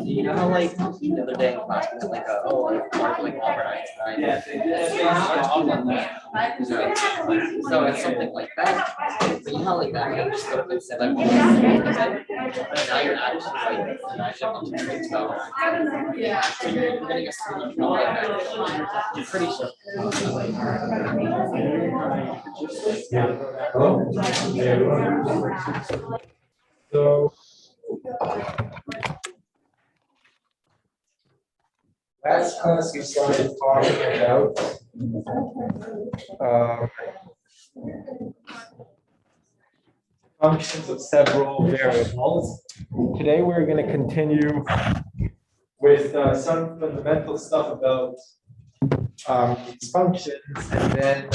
You know how like the other day in class we had like like Albert Einstein. Yeah. So it's something like that. But you know like that you just sort of said like now you're actually like imagine how much it's about. So you're getting a student from like that. I'm pretty sure. So last class we started talking about functions of several variables. Today we're going to continue with some fundamental stuff about these functions, and then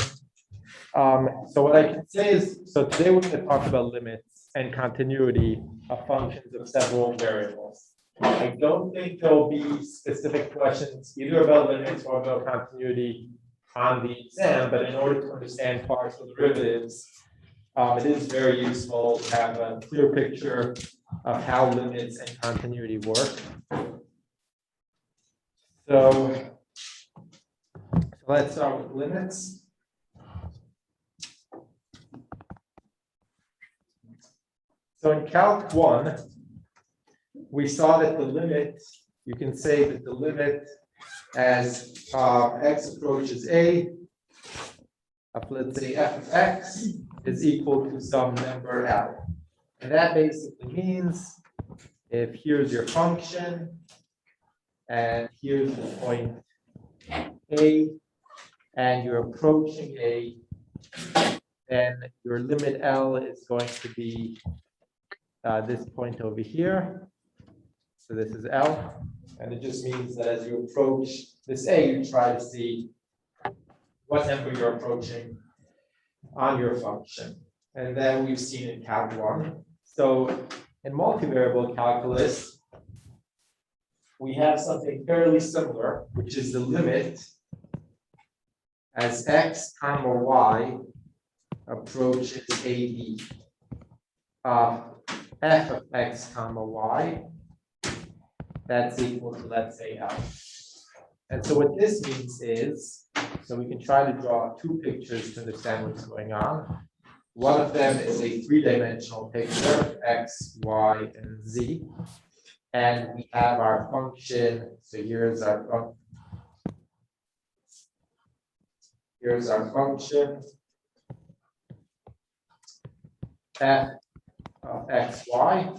so what I can say is, so today we're going to talk about limits and continuity of functions of several variables. I don't think there'll be specific questions either about limits or about continuity on the exam, but in order to understand partial derivatives, it is very useful to have a clear picture of how limits and continuity work. So let's start with limits. So in Calc 1, we saw that the limit, you can say that the limit as x approaches a of, let's say, f of x is equal to some number L. And that basically means if here's your function and here's the point a and you're approaching a, then your limit L is going to be this point over here. So this is L, and it just means that as you approach this A, you try to see what number you're approaching on your function. And then we've seen in Calc 1. So in multivariable calculus, we have something fairly similar, which is the limit as x comma y approaches AB of f of x comma y, that's equal to, let's say, L. And so what this means is, so we can try to draw two pictures to understand what's going on. One of them is a three-dimensional picture, x, y, and z. And we have our function, so here's our function, f of x, y.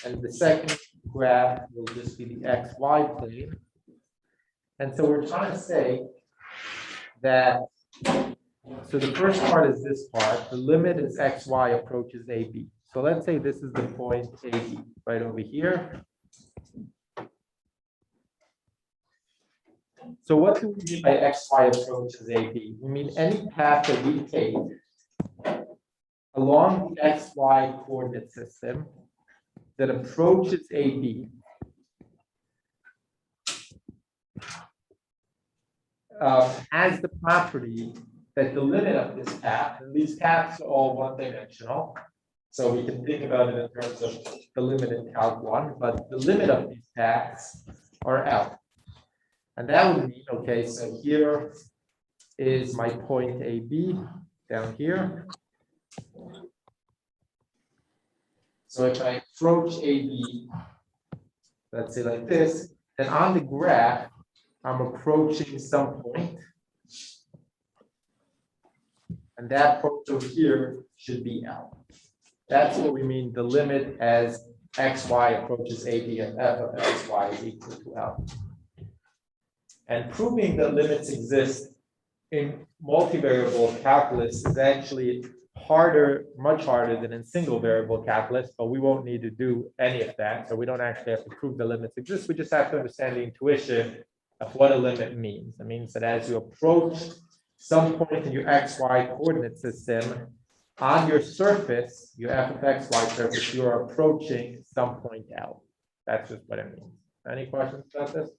And the second graph will just be the xy plane. And so we're trying to say that, so the first part is this part, the limit as xy approaches AB. So let's say this is the point AB, right over here. So what do we mean by xy approaches AB? We mean any path that we take along the xy coordinate system that approaches AB has the property that the limit of this path, and these paths are all one-dimensional, so we can think about it in terms of the limit in Calc 1, but the limit of these paths are L. And that would mean, okay, so here is my point AB down here. So if I approach AB, let's say like this, then on the graph, I'm approaching some point. And that point over here should be L. That's what we mean the limit as xy approaches AB and f of xy is equal to L. And proving that limits exist in multivariable calculus is actually harder, much harder than in single variable calculus, but we won't need to do any of that. So we don't actually have to prove the limits exist. We just have to understand the intuition of what a limit means. It means that as you approach some point in your xy coordinate system, on your surface, your f of xy surface, you are approaching some point L. That's just what it means. Any questions about this?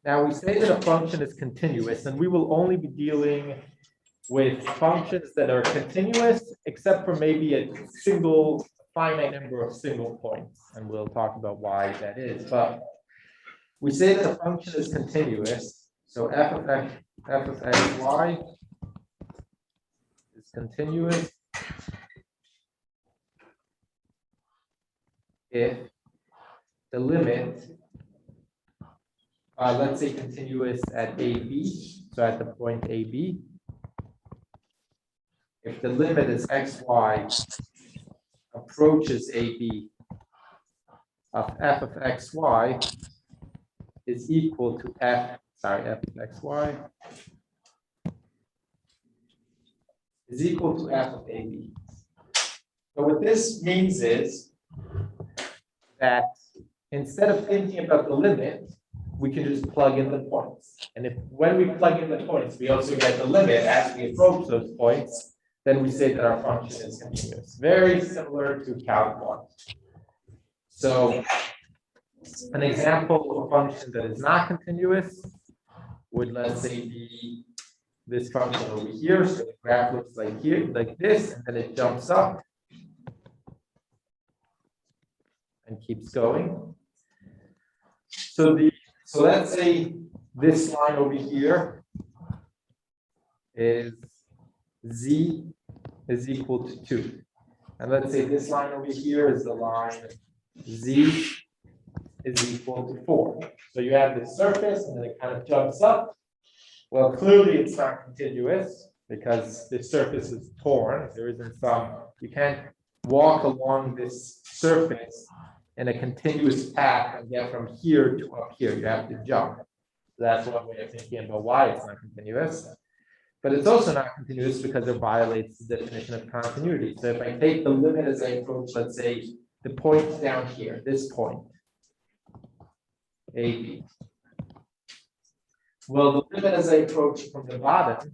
Now we say that a function is continuous, and we will only be dealing with functions that are continuous, except for maybe a single finite number of single points, and we'll talk about why that is. But we say that a function is continuous, so f of x y is continuous if the limit, let's say continuous at AB, so at the point AB, if the limit is xy approaches AB of f of xy is equal to f of xy is equal to f of AB. So what this means is that instead of thinking about the limit, we can just plug in the points. And if when we plug in the points, we also get the limit as we approach those points, then we say that our function is continuous. Very similar to Calc 1. So an example of a function that is not continuous would, let's say, be this function over here. So the graph looks like here, like this, and then it jumps up and keeps going. So let's say this line over here is z is equal to 2. And let's say this line over here is the line z is equal to 4. So you have this surface and then it kind of jumps up. Well, clearly it's not continuous because this surface is torn. There isn't you can't walk along this surface in a continuous path and get from here to up here. You have to jump. That's one way of thinking about why it's not continuous. But it's also not continuous because it violates the definition of continuity. So if I take the limit as I approach, let's say, the point down here, this point, AB. Well, the limit as I approach from the bottom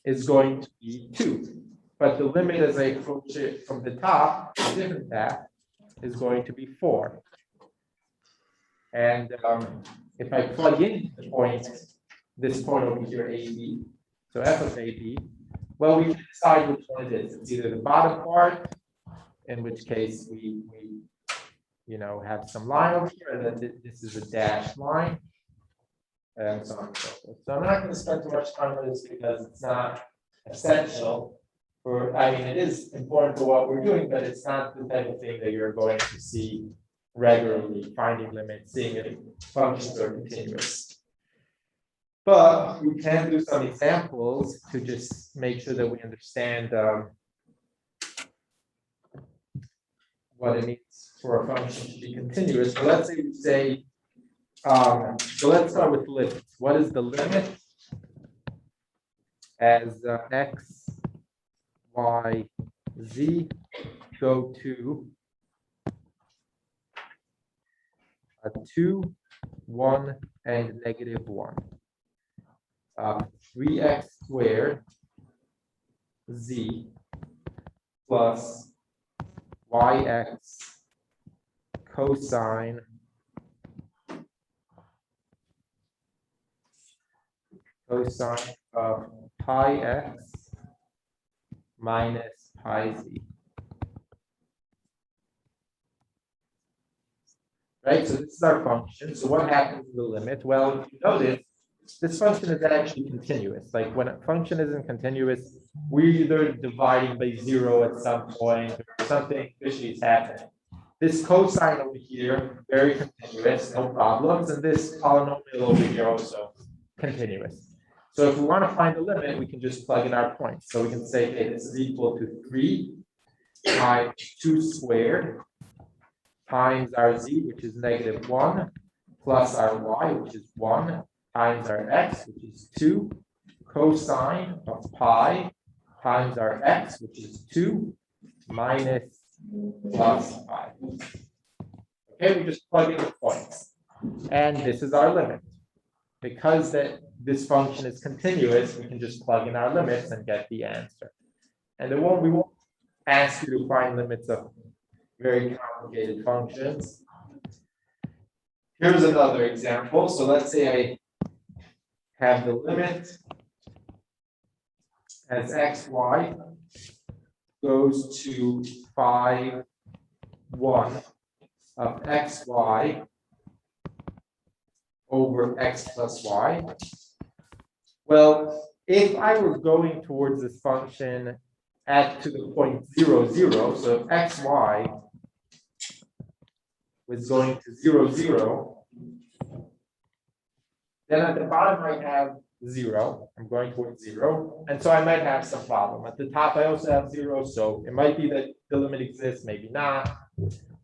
is going to be 2. But the limit as I approach it from the top, a different path, is going to be 4. And if I plug in the point, this point over here, AB, so f of AB, well, we can decide which one it is. It's either the bottom part, in which case we have some line over here, and then this is a dashed line, and so on and so forth. So I'm not going to spend too much time on this because it's not essential. It is important for what we're doing, but it's not the type of thing that you're going to see regularly, finding limits, seeing if functions are continuous. But we can do some examples to just make sure that we understand what it means for a function to be continuous. So let's say we say, so let's start with limits. What is the limit as x, y, z go to 2, 1, and -1? 3x squared z plus yx cosine of pi x minus pi z. Right, so this is our function. So what happens to the limit? Well, if you notice, this function is actually continuous. Like when a function isn't continuous, we're either dividing by 0 at some point or something fishy is happening. This cosine over here, very continuous, no problems. And this polynomial over here also continuous. So if we want to find the limit, we can just plug in our points. So we can say, hey, this is equal to 3 times 2 squared times our z, which is -1, plus our y, which is 1, times our x, which is 2, cosine of pi times our x, which is 2, minus plus pi. Okay, we just plug in the points. And this is our limit. Because this function is continuous, we can just plug in our limits and get the answer. And we won't ask you to find limits of very complicated functions. Here's another example. So let's say I have the limit as xy goes to 5, 1 of xy over x plus y. Well, if I were going towards this function at to the point 0, 0, so if xy was going to 0, 0, then at the bottom I have 0. I'm going towards 0. And so I might have some problem. At the top, I also have 0. So it might be that the limit exists, maybe not.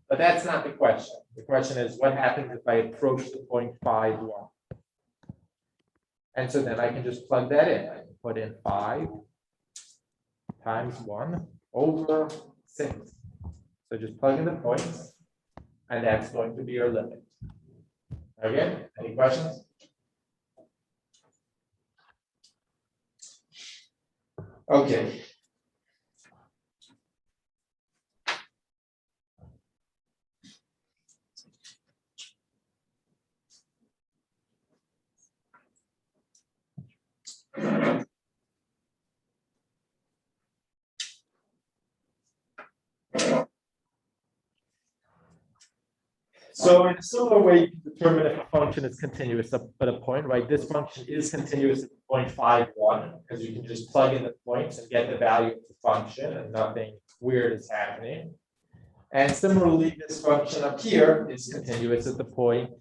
But that's not the question. The question is, what happens if I approach the point 5, 1? And so then I can just plug that in. I can put in 5 times 1 over 6. So just plug in the points, and that's going to be your limit. Okay, any questions? Okay. So in a similar way, you can determine if a function is continuous at a point, right? This function is continuous at the point 5, 1, because you can just plug in the points and get the value of the function and nothing weird is happening. And similarly, this function up here is continuous at the point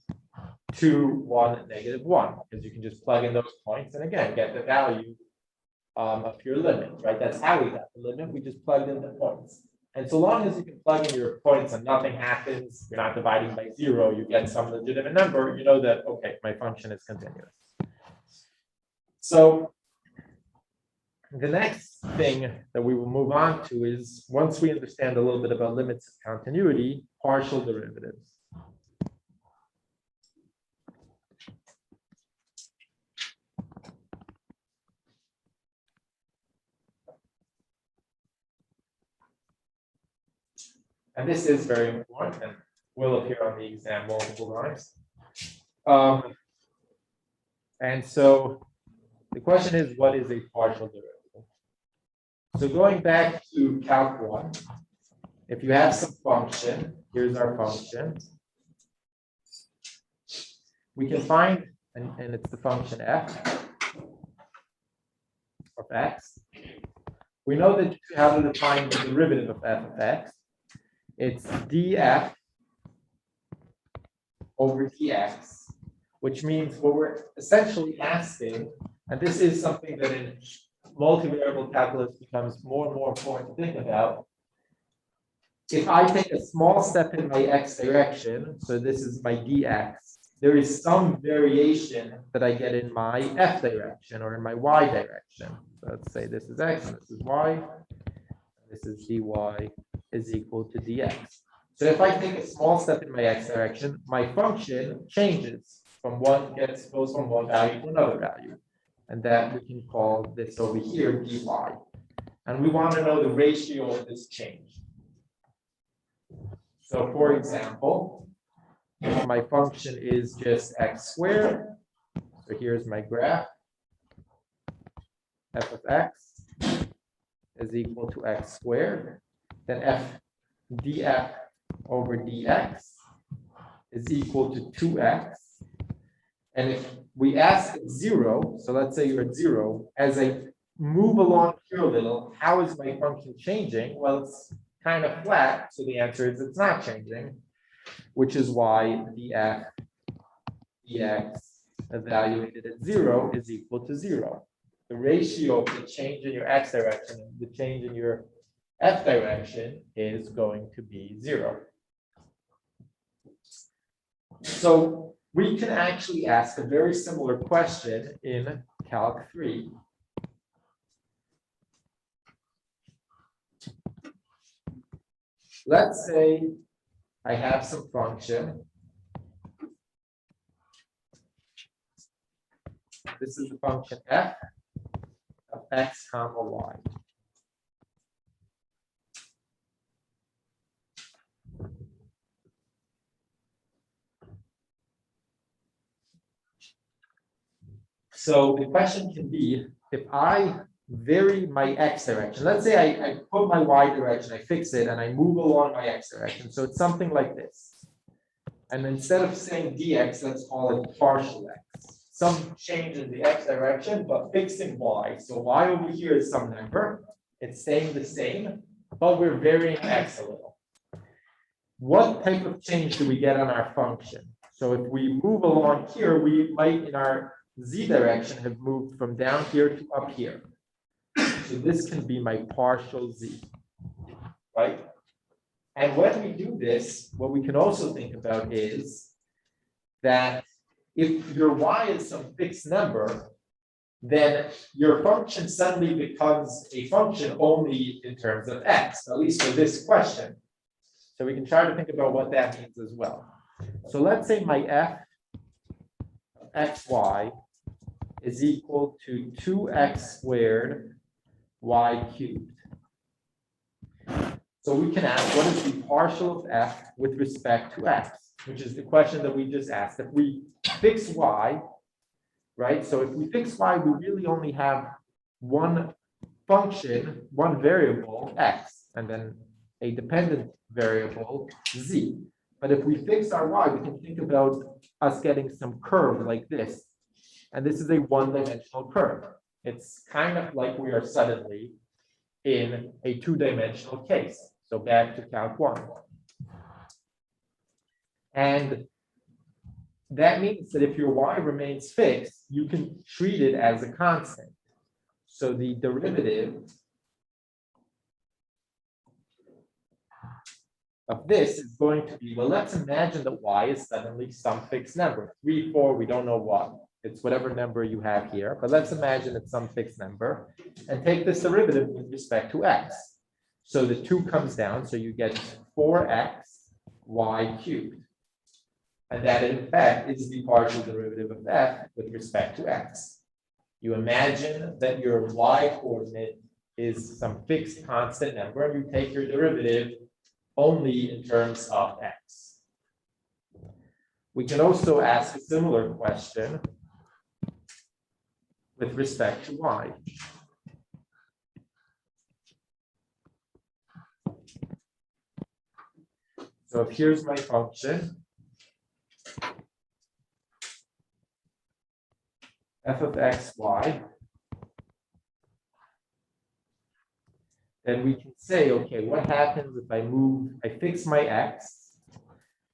2, 1, negative 1, because you can just plug in those points and again, get the value of your limit, right? That's how we got the limit. We just plugged in the points. And so long as you can plug in your points and nothing happens, you're not dividing by 0, you get some legitimate number, you know that, okay, my function is continuous. So the next thing that we will move on to is, once we understand a little bit about limits of continuity, partial derivatives. And this is very important and will appear on the exam multiple times. And so the question is, what is a partial derivative? So going back to Calc 1, if you have some function, here's our function. We can find, and it's the function f of x. We know that how to define the derivative of f of x. It's df over dx, which means what we're essentially asking, and this is something that in multivariable calculus becomes more and more important to think about. If I take a small step in my x direction, so this is my dx, there is some variation that I get in my f direction or in my y direction. So let's say this is x, and this is y, this is dy is equal to dx. So if I take a small step in my x direction, my function changes from goes from one value to another value. And that we can call this over here dy. And we want to know the ratio of this change. So for example, if my function is just x squared, so here's my graph, f of x is equal to x squared, then f df over dx is equal to 2x. And if we ask 0, so let's say you're at 0, as I move along here a little, how is my function changing? Well, it's kind of flat, so the answer is it's not changing, which is why df dx evaluated at 0 is equal to 0. The ratio of the change in your x direction and the change in your f direction is going to be 0. So we can actually ask a very similar question in Calc 3. Let's say I have some function. This is the function f of x comma y. So the question can be, if I vary my x direction, let's say I put my y direction, I fix it, and I move along my x direction. So it's something like this. And instead of saying dx, let's call it partial x. Some change in the x direction, but fixing y. So y over here is some number. It's staying the same, but we're varying x a little. What type of change do we get on our function? So if we move along here, we might, in our z direction, have moved from down here to up here. So this can be my partial z, right? And when we do this, what we can also think about is that if your y is some fixed number, then your function suddenly becomes a function only in terms of x, at least for this question. So we can try to think about what that means as well. So let's say my f of xy is equal to 2x squared y cubed. So we can ask, what is the partial of f with respect to x, which is the question that we just asked. If we fix y, right? So if we fix y, we really only have one function, one variable, x, and then a dependent variable, z. But if we fix our y, we can think about us getting some curve like this. And this is a one-dimensional curve. It's kind of like we are suddenly in a two-dimensional case. So back to Calc 1. And that means that if your y remains fixed, you can treat it as a constant. So the derivative of this is going to be, well, let's imagine that y is suddenly some fixed number, 3, 4, we don't know what. It's whatever number you have here, but let's imagine it's some fixed number and take this derivative with respect to x. So the 2 comes down, so you get 4x y cubed. And that, in fact, is the partial derivative of f with respect to x. You imagine that your y coordinate is some fixed constant number, and you take your derivative only in terms of x. We can also ask a similar question with respect to y. So if here's my function, f of x, y, then we can say, okay, what happens if I fix my x,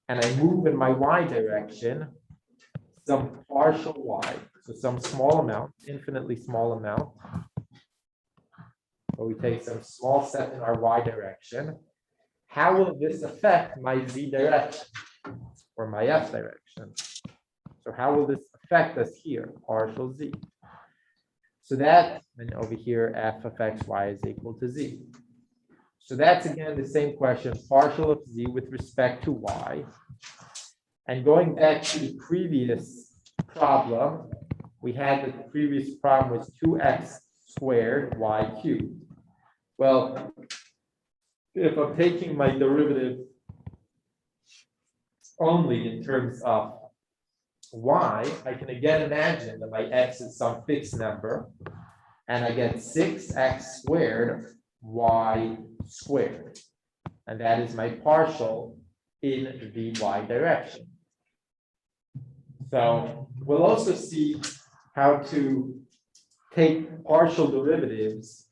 and I move in my y direction some partial y, so some small amount, infinitely small amount, but we take some small step in our y direction. How will this affect my z direction or my f direction? So how will this affect us here, partial z? So that, and over here, f of x, y is equal to z. So that's again the same question, partial of z with respect to y. And going back to the previous problem, we had that the previous problem was 2x squared y cubed. Well, if I'm taking my derivative only in terms of y, I can again imagine that my x is some fixed number, and I get 6x squared y squared. And that is my partial in the y direction. So we'll also see how to take partial derivatives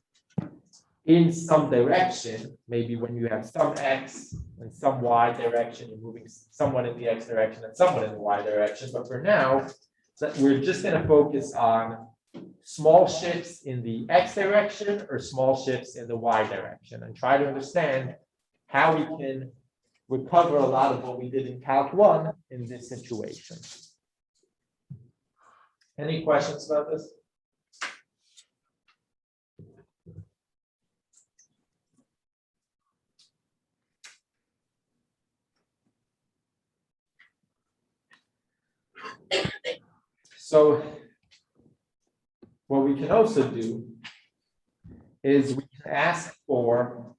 in some direction, maybe when you have some x and some y direction, you're moving someone in the x direction and someone in the y direction. But for now, we're just going to focus on small shifts in the x direction or small shifts in the y direction and try to understand how we can recover a lot of what we did in Calc 1 in this situation. Any questions about this? So what we can also do is we can ask for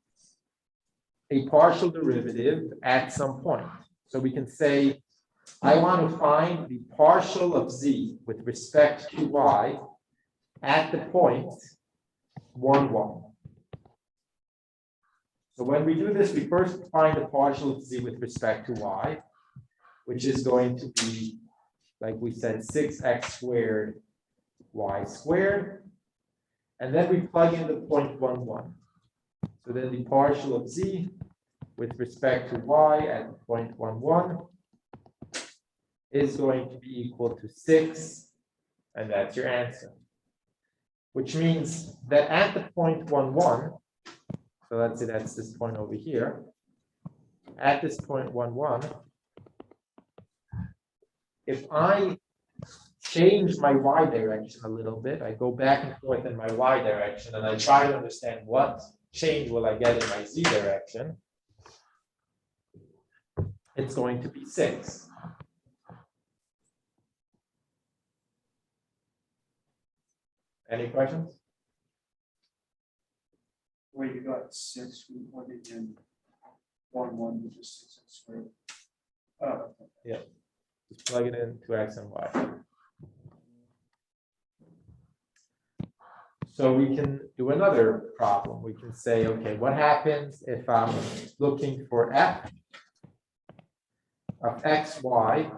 a partial derivative at some point. So we can say I want to find the partial of z with respect to y at the point 1, 1. So when we do this, we first find the partial of z with respect to y, which is going to be, like we said, 6x squared y squared. And then we plug in the point 1, 1. So then the partial of z with respect to y at the point 1, 1 is going to be equal to 6, and that's your answer. Which means that at the point 1, 1, so let's say that's this point over here, at this point 1, 1, if I change my y direction a little bit, I go back and forth in my y direction, and I try to understand what change will I get in my z direction, it's going to be 6. Any questions? Wait, you got 6, we plug it in 1, 1, which is 6x squared. Oh, Yeah. Just plug it in to x and y. So we can do another problem. We can say, okay, what happens if I'm looking for f of xy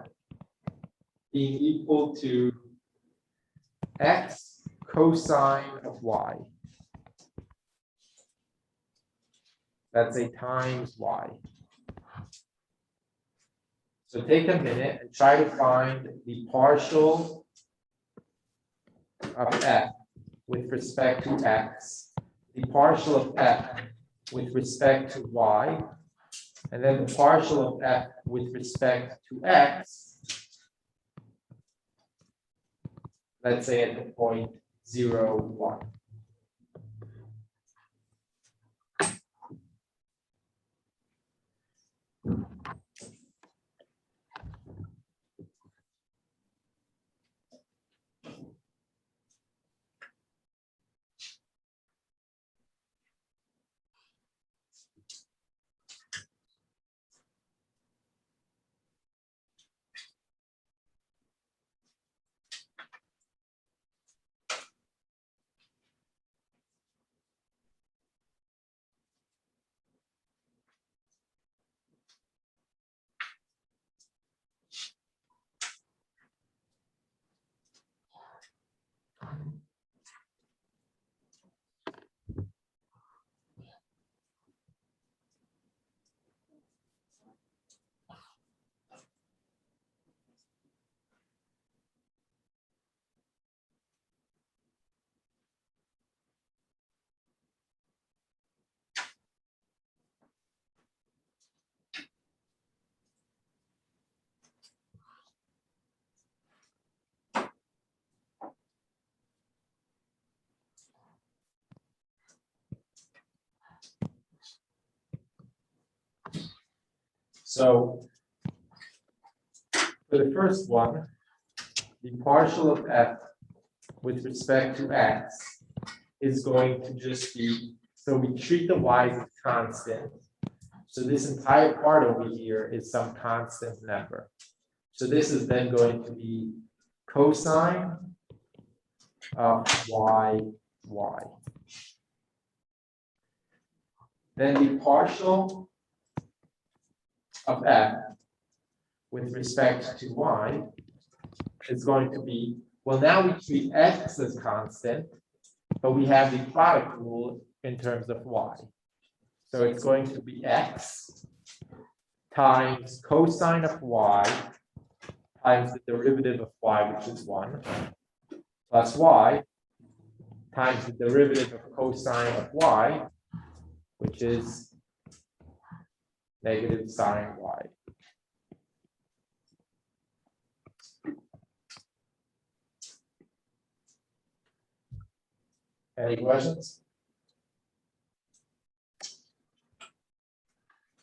being equal to x cosine of y? That's a times y. So take a minute and try to find the partial of f with respect to x, the partial of f with respect to y, and then the partial of f with respect to x, let's say at the point 0, 1. So for the first one, the partial of f with respect to x is going to just be, so we treat the y as constant. So this entire part over here is some constant number. So this is then going to be cosine of y. Then the partial of f with respect to y is going to be, well, now we treat x as constant, but we have the product rule in terms of y. So it's going to be x times cosine of y times the derivative of y, which is 1, plus y times the derivative of cosine of y, which is negative sine y. Any questions?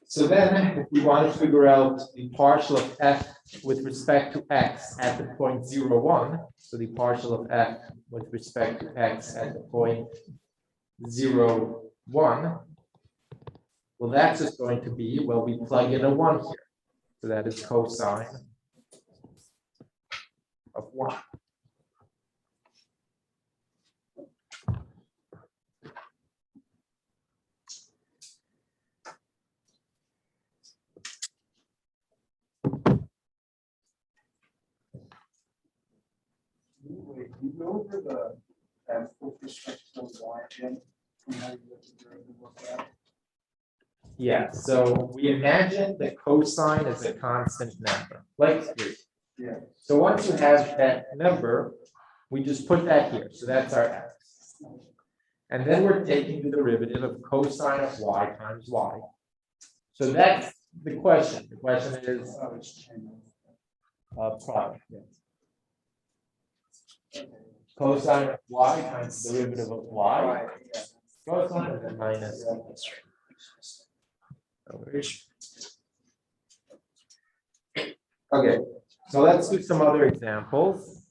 So then, if we want to figure out the partial of f with respect to x at the point 0, 1, so the partial of f with respect to x at the point 0, 1, well, that's just going to be, well, we plug in a 1 here. So that is cosine of y. Wait, you go over the f with respect to y again? From how you look at the work out? Yeah, so we imagine the cosine is a constant number, like 3. Yeah. So once you have that number, we just put that here. So that's our x. And then we're taking the derivative of cosine of y times y. So that's the question. The question is Oh, it's changed. product. Yes. Cosine of y times the derivative of y. Right, yeah. Cosine and then minus. Okay, so let's do some other examples.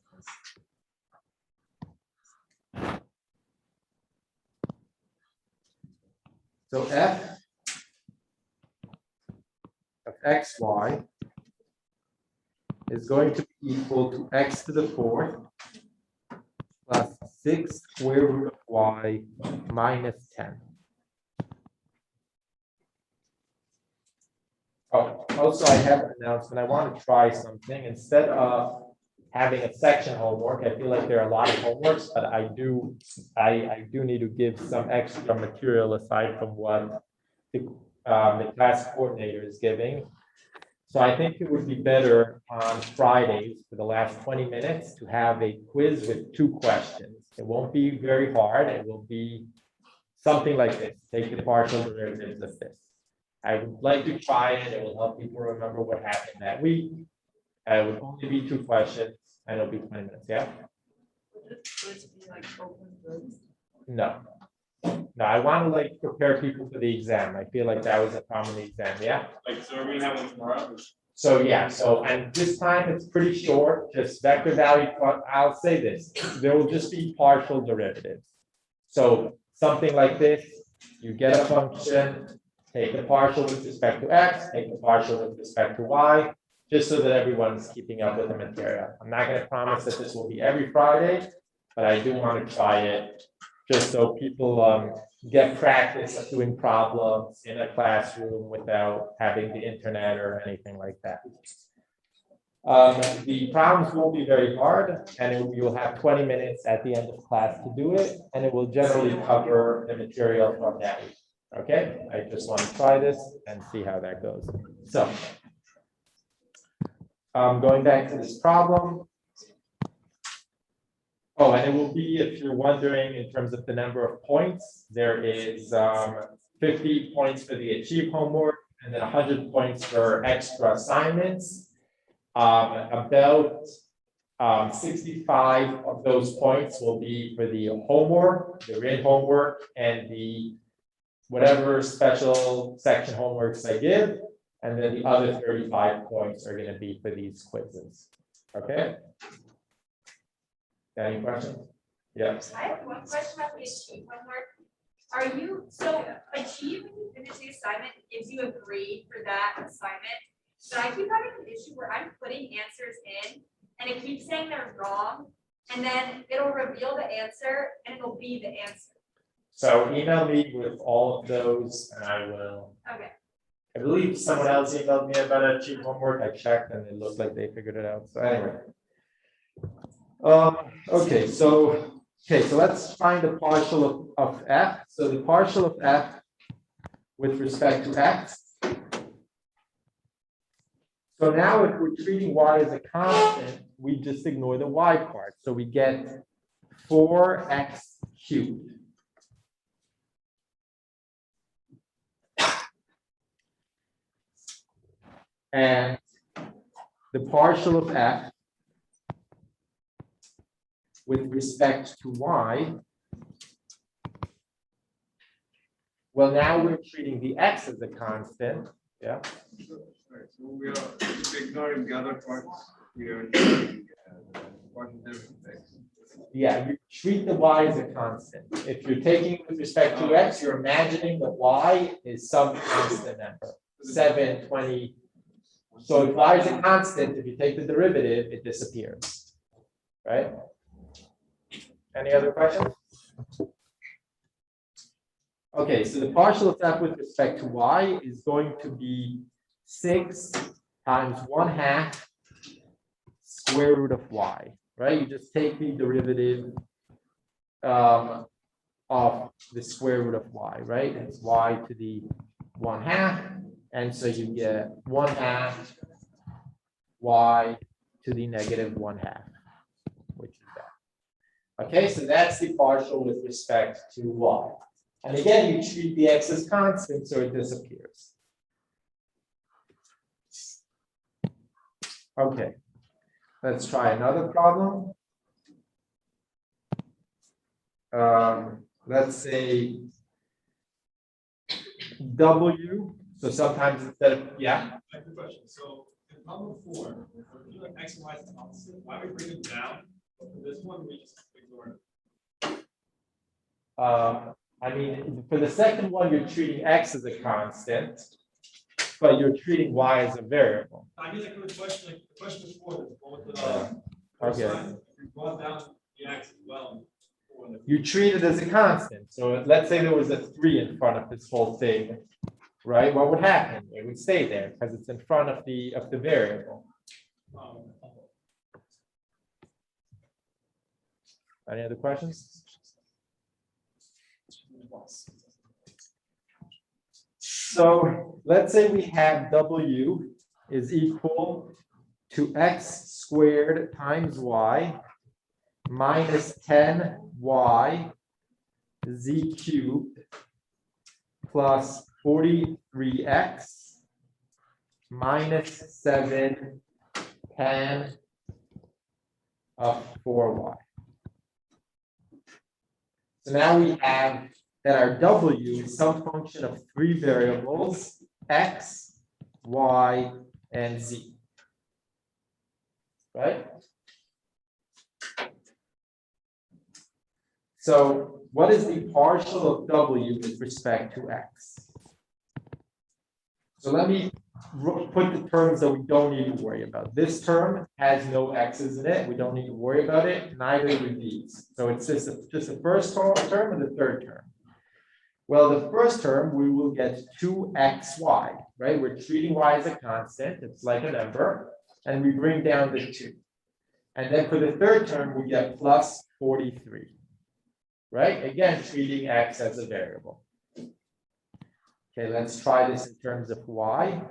So f of xy is going to be equal to x to the 4th plus 6 square root of y minus 10. Oh, also I have an announcement. I want to try something. Instead of having a section homework, I feel like there are a lot of homeworks, but I do need to give some extra material aside from what the class coordinator is giving. So I think it would be better on Fridays for the last 20 minutes to have a quiz with 2 questions. It won't be very hard. It will be something like this. Take the partial derivatives of this. I would like to try it. It will help people remember what happened that week. It would only be 2 questions and it'll be 20 minutes. Yeah? No. No, I want to like prepare people for the exam. I feel like that was a common exam. Yeah. Like, so are we having tomorrow? So yeah, and this time it's pretty short, just vector value, I'll say this, there will just be partial derivatives. So something like this, you get a function, take the partial with respect to x, take the partial with respect to y, just so that everyone's keeping up with the material. I'm not going to promise that this will be every Friday, but I do want to try it just so people get practice of doing problems in a classroom without having the internet or anything like that. The problems won't be very hard, and you'll have 20 minutes at the end of class to do it, and it will generally cover the material from that week. Okay, I just want to try this and see how that goes. So, going back to this problem. Oh, and it will be, if you're wondering, in terms of the number of points, there is 50 points for the achieve homework and then 100 points for extra assignments. About 65 of those points will be for the homework, the written homework, and the whatever special section homeworks I give. And then the other 35 points are going to be for these quizzes. Okay? Any questions? Yes. I have one question about the achieve homework. Are you, so achieve when you finish the assignment gives you a grade for that assignment, but I keep having an issue where I'm putting answers in and it keeps saying they're wrong, and then it'll reveal the answer and it'll be the answer. So email me with all of those and I will. Okay. I believe someone else emailed me about achieve homework. I checked and it looked like they figured it out. So anyway. Okay, so let's find the partial of f. So the partial of f with respect to x. So now if we're treating y as a constant, we just ignore the y part. So we get 4x cubed. And the partial of f with respect to y, well, now we're treating the x as a constant. Yeah. Right, so we are ignoring the other parts. We are Yeah, you treat the y as a constant. If you're taking with respect to x, you're imagining that y is some constant number, 7, 20. So if y is a constant, if you take the derivative, it disappears. right? Any other questions? Okay, so the partial of f with respect to y is going to be 6 times 1/2 square root of y, right? You just take the derivative of the square root of y, right? It's y to the 1/2, and so you get 1/2 y to the negative 1/2, which is that. Okay, so that's the partial with respect to y. And again, you treat the x as constant, so it disappears. Okay, let's try another problem. Let's say W. So sometimes instead of, yeah. I have a question. So in problem 4, if we do x and y is opposite, why we bring them down? But for this one, we just ignore it. I mean, for the second one, you're treating x as a constant, but you're treating y as a variable. I mean, like for the question before, with the Okay. sign, if we brought down the x as well. You treat it as a constant. So let's say there was a 3 in front of this whole thing, right? What would happen? It would stay there because it's in front of the variable. Any other questions? So let's say we have W is equal to x squared times y minus 10y z cubed plus 43x minus 7 tan of 4y. So now we have that our W is some function of 3 variables, x, y, and z. Right? So what is the partial of W with respect to x? So let me put the terms that we don't need to worry about. This term has no x's in it. We don't need to worry about it. Neither do these. So it's just the first term and the third term. Well, the first term, we will get 2xy, right? We're treating y as a constant. It's like a number. And we bring down the 2. And then for the third term, we get plus 43. Right? Again, treating x as a variable. Okay, let's try this in terms of y.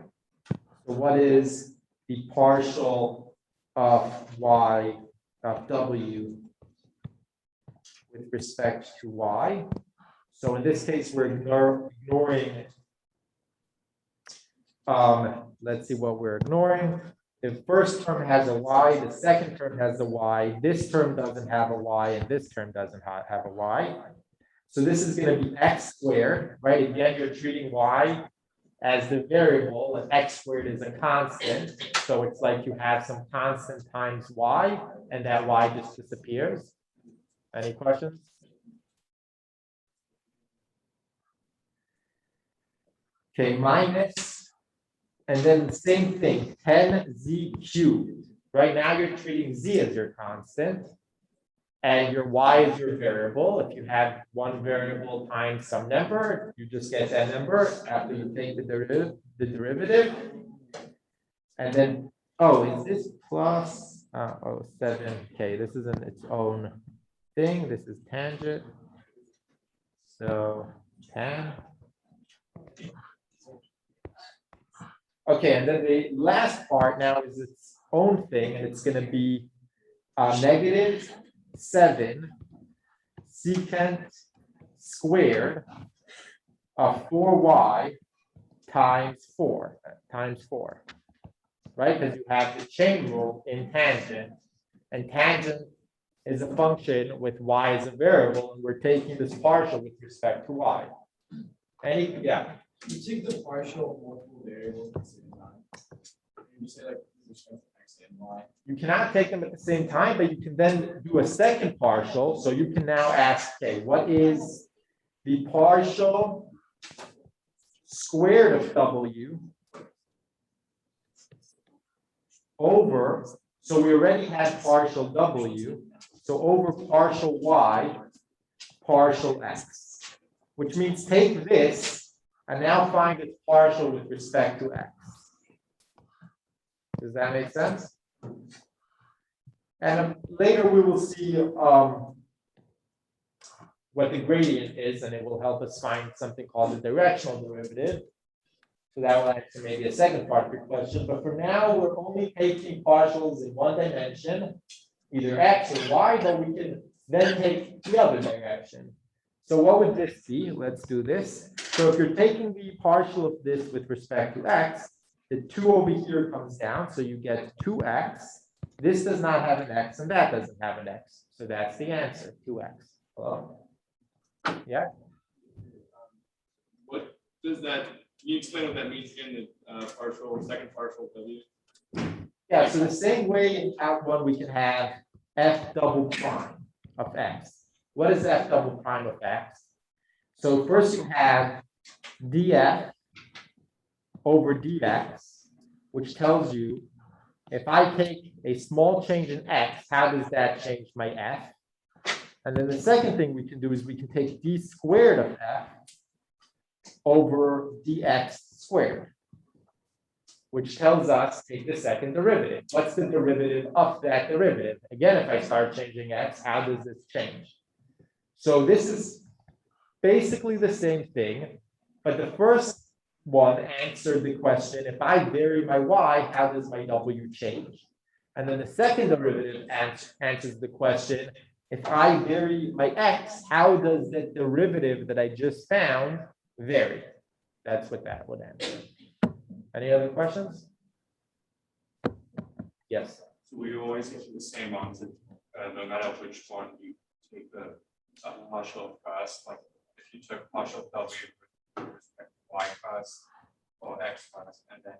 So what is the partial of y of w with respect to y? So in this case, we're ignoring, let's see what we're ignoring. The first term has a y, the second term has a y, this term doesn't have a y, and this term doesn't have a y. So this is going to be x squared, right? Again, you're treating y as the variable, and x squared is a constant. So it's like you have some constant times y, and that y just disappears. Any questions? Okay, minus, and then the same thing, 10z cubed. Right now you're treating z as your constant, and your y is your variable. If you have one variable times some number, you just get that number after you take the derivative. And then, oh, is this plus, 7, okay, this isn't its own thing, this is tangent. So, tan. Okay, and then the last part now is its own thing, and it's going to be negative 7 secant squared of 4y times 4, right? Because you have the chain rule in tangent, and tangent is a function with y as a variable, and we're taking this partial with respect to y. Yeah. You take the partial of multiple variables at the same time. You say like respect to x and y. You cannot take them at the same time, but you can then do a second partial. So you can now ask, okay, what is the partial squared of w over So we already had partial w. So over partial y, partial x, which means take this and now find its partial with respect to x. Does that make sense? And later we will see what the gradient is, and it will help us find something called the directional derivative. So that will answer maybe a second part of your question. But for now, we're only taking partials in one dimension, either x or y, but we can then take the other direction. So what would this be? Let's do this. So if you're taking the partial of this with respect to x, the 2 over here comes down, so you get 2x. This does not have an x, and that doesn't have an x. So that's the answer, 2x. Hello? Yeah? What does that, can you explain what that means again, the partial or second partial W? Yeah, so the same way in Calc 1 we can have f double prime of x. What is f double prime of x? So first you have df over dx, which tells you if I take a small change in x, how does that change my f? And then the second thing we can do is we can take d squared of f over dx squared, which tells us take the second derivative. What's the derivative of that derivative? Again, if I start changing x, how does this change? So this is basically the same thing, but the first one answered the question, if I vary my y, how does my w change? And then the second derivative answers the question, if I vary my x, how does the derivative that I just found vary? That's what that would answer. Any other questions? Yes. So we always get to the same answer, no matter which one you take the partial first, like if you took partial W with respect to Y first or X first, and then.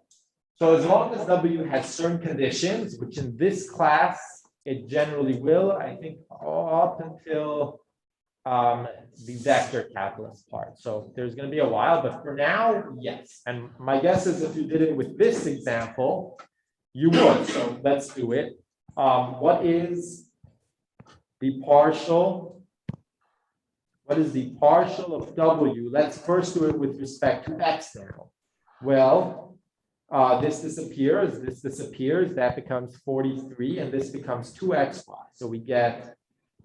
So as long as W has certain conditions, which in this class, it generally will, I think up until the vector calculus part. So there's going to be a while, but for now, yes. And my guess is if you did it with this example, you would. So let's do it. What is the partial? What is the partial of W? Let's first do it with respect to x now. Well, this disappears, that becomes 43, and this becomes 2xy. So we get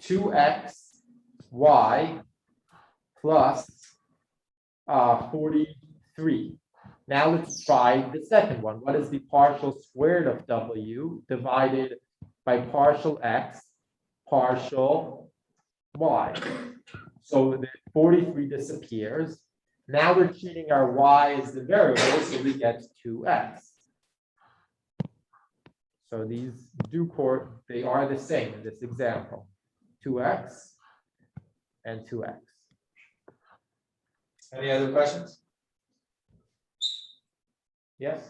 2xy plus 43. Now let's try the second one. What is the partial squared of W divided by partial x, partial y? So the 43 disappears. Now we're treating our y as the variable, so we get 2x. So these they are the same in this example. 2x and 2x. Any other questions? Yes?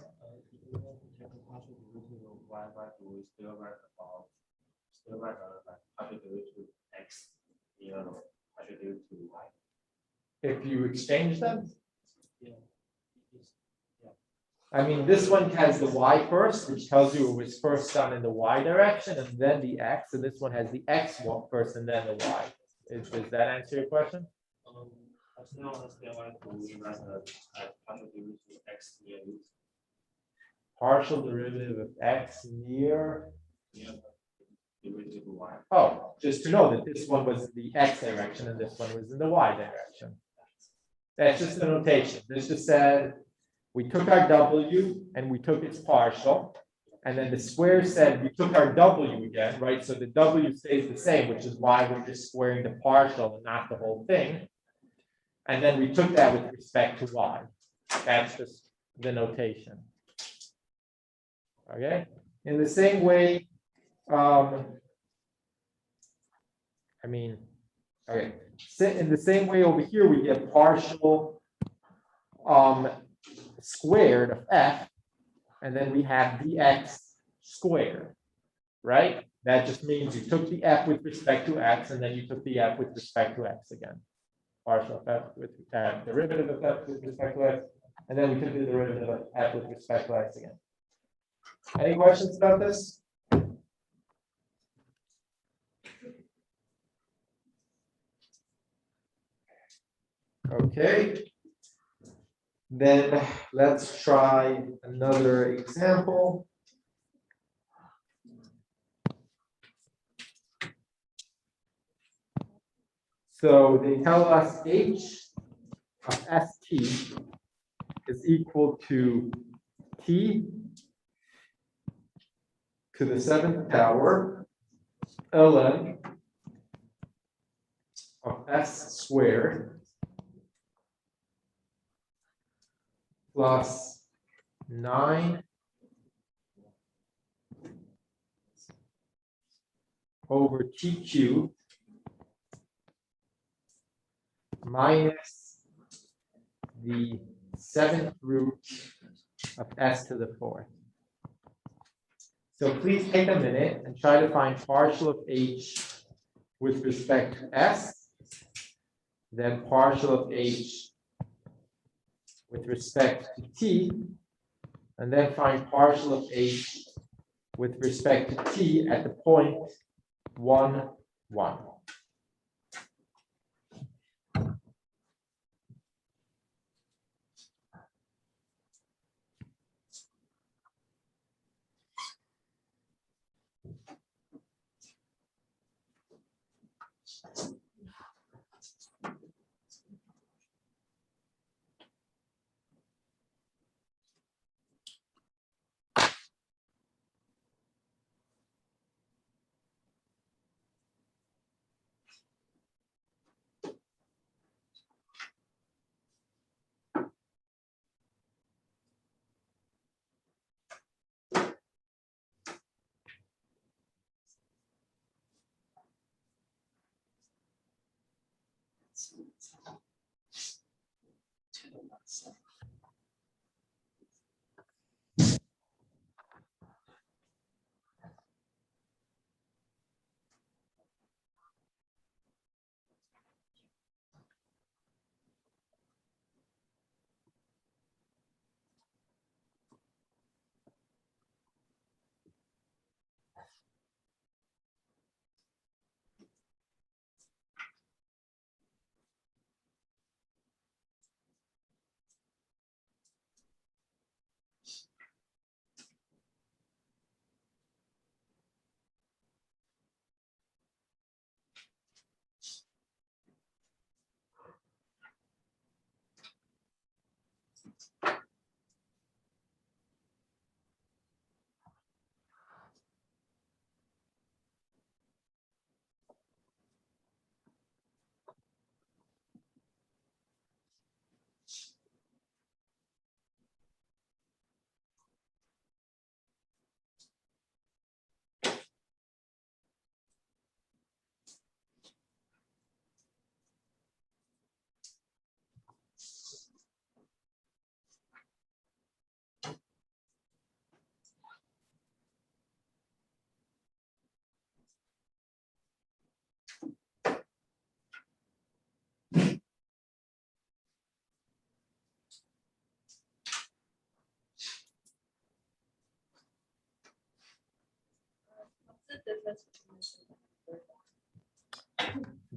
If you exchange them? I mean, this one has the y first, which tells you it was first done in the y direction, and then the x, and this one has the x first and then the y. Does that answer your question? Partial derivative of x near. Oh, just to know that this one was the x direction and this one was in the y direction. That's just the notation. This just said we took our w and we took its partial, and then the square said we took our w again, right? So the w stays the same, which is why we're just squaring the partial and not the whole thing. And then we took that with respect to y. That's just the notation. Okay. In the same way, okay. In the same way over here, we get partial squared of f, and then we have dx squared, right? That just means you took the f with respect to x, and then you took the f with respect to x again. Partial of f with derivative of f with respect to x, and then we took the derivative of f with respect to x again. Any questions about this? Okay. Then let's try another example. So they tell us h of st is equal to t to the 7th power ln of s squared plus 9 over t cubed minus the 7th root of s to the 4th. So please take a minute and try to find partial of h with respect to s, then partial of h with respect to t, and then find partial of h with respect to t at the point 1, 1.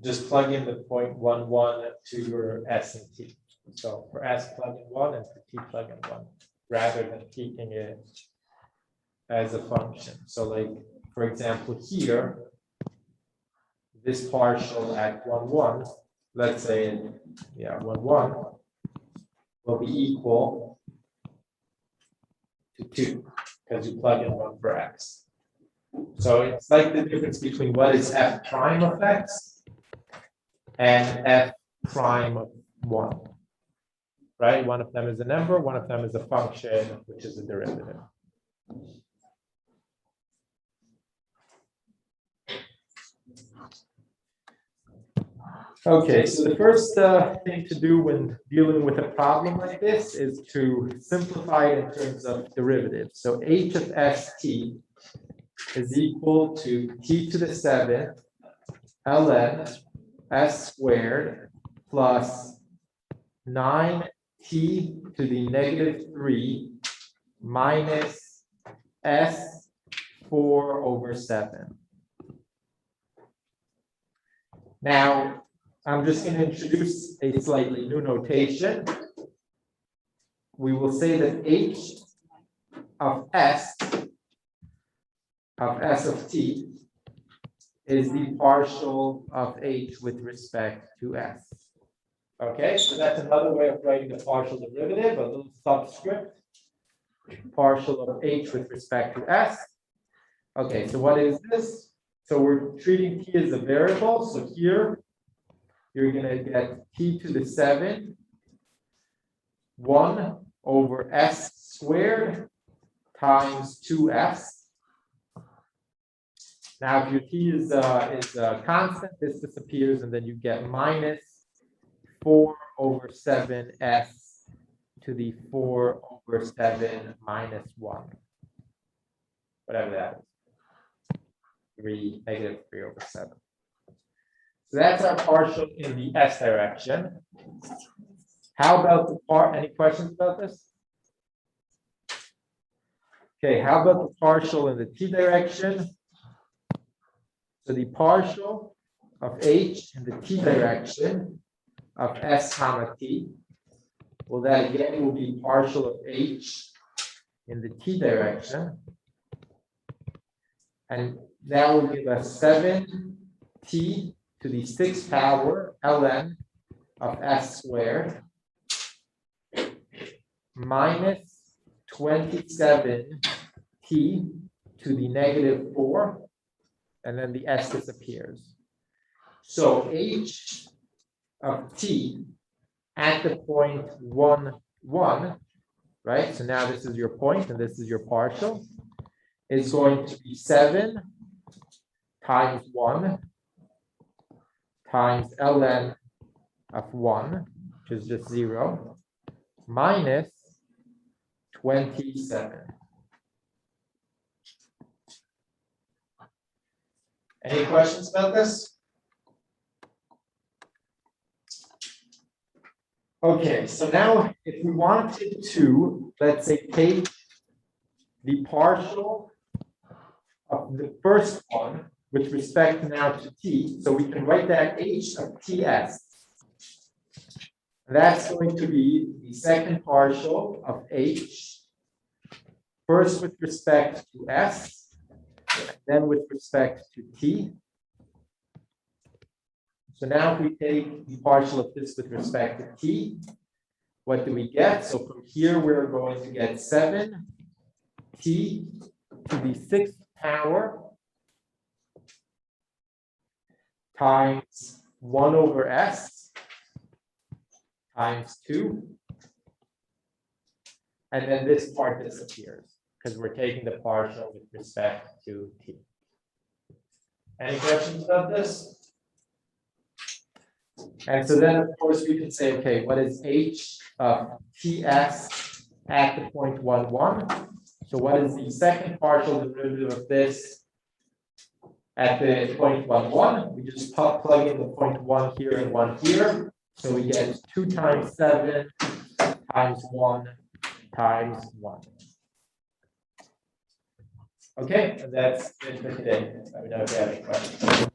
Just plug in the point 1, 1 to your s and t. So for s, plug in 1, and for t, plug in 1, rather than keeping it as a function. So like, for example, here, this partial at 1, 1, let's say, yeah, 1, 1, will be equal to 2, because you plug in 1 for x. So it's like the difference between what is f prime of x and f prime of 1, right? One of them is a number, one of them is a function, which is a derivative. Okay, so the first thing to do when dealing with a problem like this is to simplify it in terms of derivatives. So h of st is equal to t to the 7th ln s squared plus 9t to the negative 3 minus s 4 over 7. Now, I'm just going to introduce a slightly new notation. We will say that h of s of t is the partial of h with respect to s. Okay, so that's another way of writing the partial derivative, a little subscript, partial of h with respect to s. Okay, so what is this? So we're treating t as a variable. So here, you're going to get t to the 7, 1 over s squared times 2s. Now, if your t is a constant, this disappears, and then you get minus 4 over 7s to the 4 over 7 minus 1. Whatever that is. 3, negative 3 over 7. So that's our partial in the s direction. How about the part? Any questions about this? Okay, how about the partial in the t direction? So the partial of h in the t direction of s comma t, well, that again will be partial of h in the t direction. And that will give us 7t to the 6th power ln of s squared minus 27t to the negative 4, and then the s disappears. So h of t at the point 1, 1, right? So now this is your point and this is your partial, is going to be 7 times 1 times ln of 1, which is just 0, minus 27. Any questions about this? Okay, so now if we wanted to, let's say, take the partial of the first one with respect now to t, so we can write that h of ts. That's going to be the second partial of h, first with respect to s, then with respect to t. So now if we take the partial of this with respect to t, what do we get? So from here, we're going to get 7t to the 6th power times 1 over s times 2. And then this part disappears because we're taking the partial with respect to t. Any questions about this? And so then, of course, we can say, okay, what is h of ts at the point 1, 1? So what is the second partial derivative of this at the point 1, 1? We just plug in the point 1 here and 1 here. So we get 2 times 7 times 1 times 1. Okay, and that's it for today. Let me know if you have any questions.